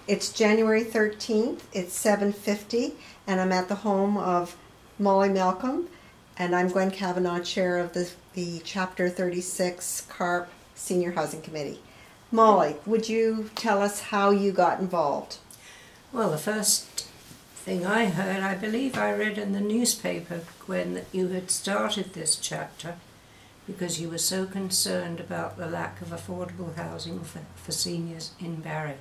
It's January 13th, it's 7:50, and I'm at the home of Molly Malcolm, and I'm Gwen Kavanaugh, chair of the Chapter 36 Carp Senior Housing Committee. Molly, would you tell us how you got involved? Well, the first thing I heard, I believe I read in the newspaper, Gwen, that you had started this chapter because you were so concerned about the lack of affordable housing for seniors in Barrie.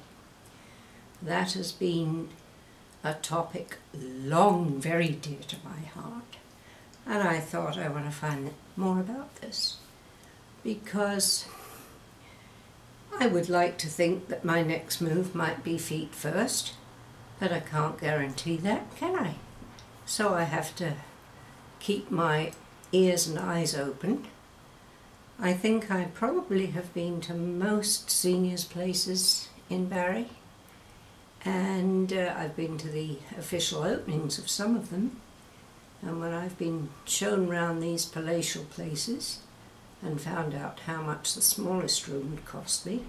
That has been a topic long very dear to my heart, and I thought I want to find more about this because I would like to think that my next move might be feet first, but I can't guarantee that, can I? So I have to keep my ears and eyes open. I think I probably have been to most seniors' places in Barrie, and I've been to the official openings of some of them, and when I've been shown round these palatial places and found out how much the smallest room would cost me,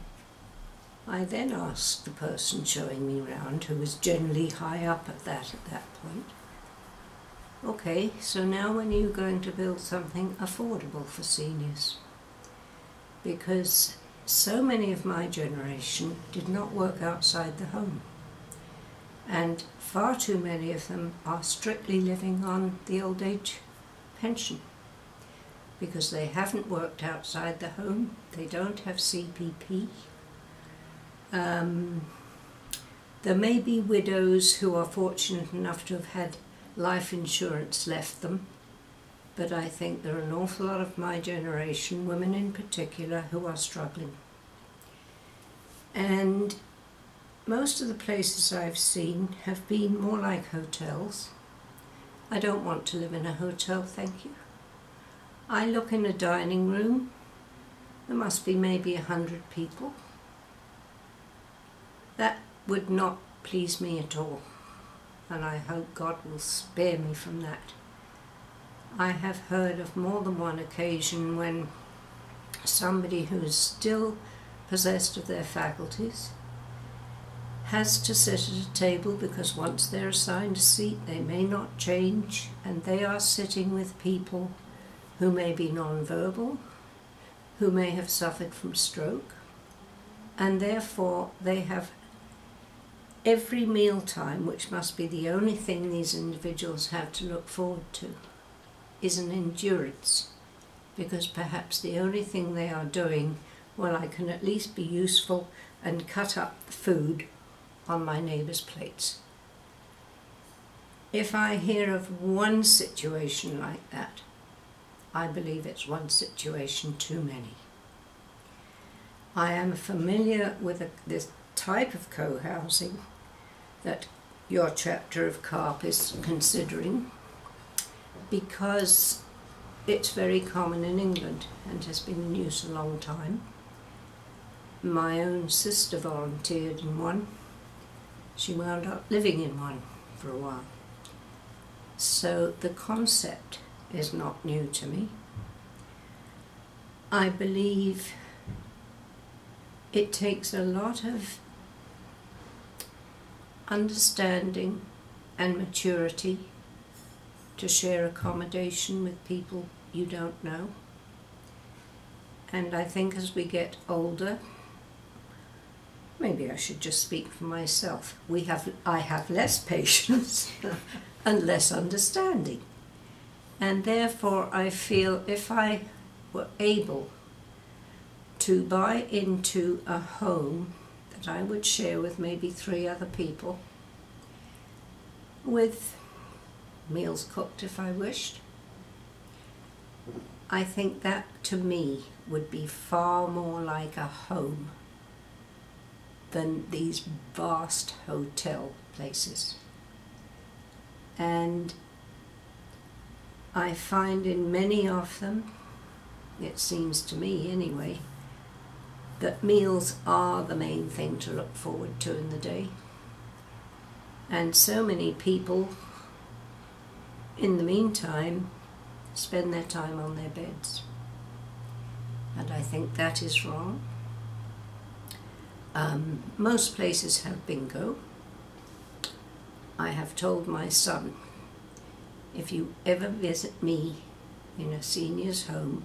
I then asked the person showing me round, who was generally high up at that point, okay, so now when are you going to build something affordable for seniors? Because so many of my generation did not work outside the home, and far too many of them are strictly living on the old age pension because they haven't worked outside the home, they don't have CPP. There may be widows who are fortunate enough to have had life insurance left them, but I think there are an awful lot of my generation, women in particular, who are struggling. And most of the places I've seen have been more like hotels. I don't want to live in a hotel, thank you. I look in a dining room, there must be maybe 100 people. That would not please me at all, and I hope God will spare me from that. I have heard of more than one occasion when somebody who is still possessed of their faculties has to sit at a table because once they're assigned a seat they may not change, and they are sitting with people who may be non-verbal, who may have suffered from stroke, and therefore they have every mealtime, which must be the only thing these individuals have to look forward to, is an endurance, because perhaps the only thing they are doing, well, I can at least be useful and cut up the food on my neighbour's plates. If I hear of one situation like that, I believe it's one situation too many. I am familiar with this type of co-housing that your chapter of Carp is considering because it's very common in England and has been in use a long time. My own sister volunteered in one. She wound up living in one for a while. So the concept is not new to me. I believe it takes a lot of understanding and maturity to share accommodation with people you don't know. And I think as we get older, maybe I should just speak for myself, I have less patience and less understanding. And therefore I feel if I were able to buy into a home that I would share with maybe 3 other people, with meals cooked if I wished, I think that to me would be far more like a home than these vast hotel places. And I find in many of them, it seems to me anyway, that meals are the main thing to look forward to in the day. And so many people, in the meantime, spend their time on their beds. And I think that is wrong. Most places have bingo. I have told my son, if you ever visit me in a senior's home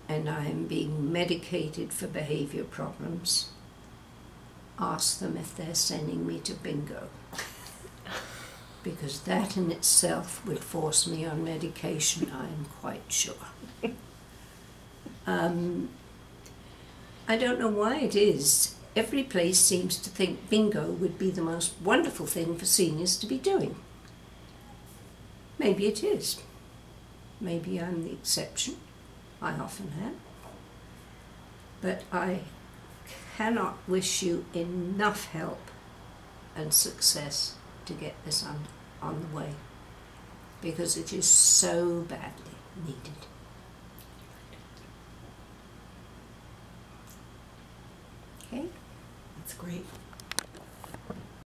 and I am being medicated for behaviour problems, ask them if they're sending me to bingo. Because that in itself would force me on medication, I am quite sure. I don't know why it is. Every place seems to think bingo would be the most wonderful thing for seniors to be doing. Maybe it is. Maybe I'm the exception. I often am. But I cannot wish you enough help and success to get this on the way, because it is so badly needed. Okay? That's great.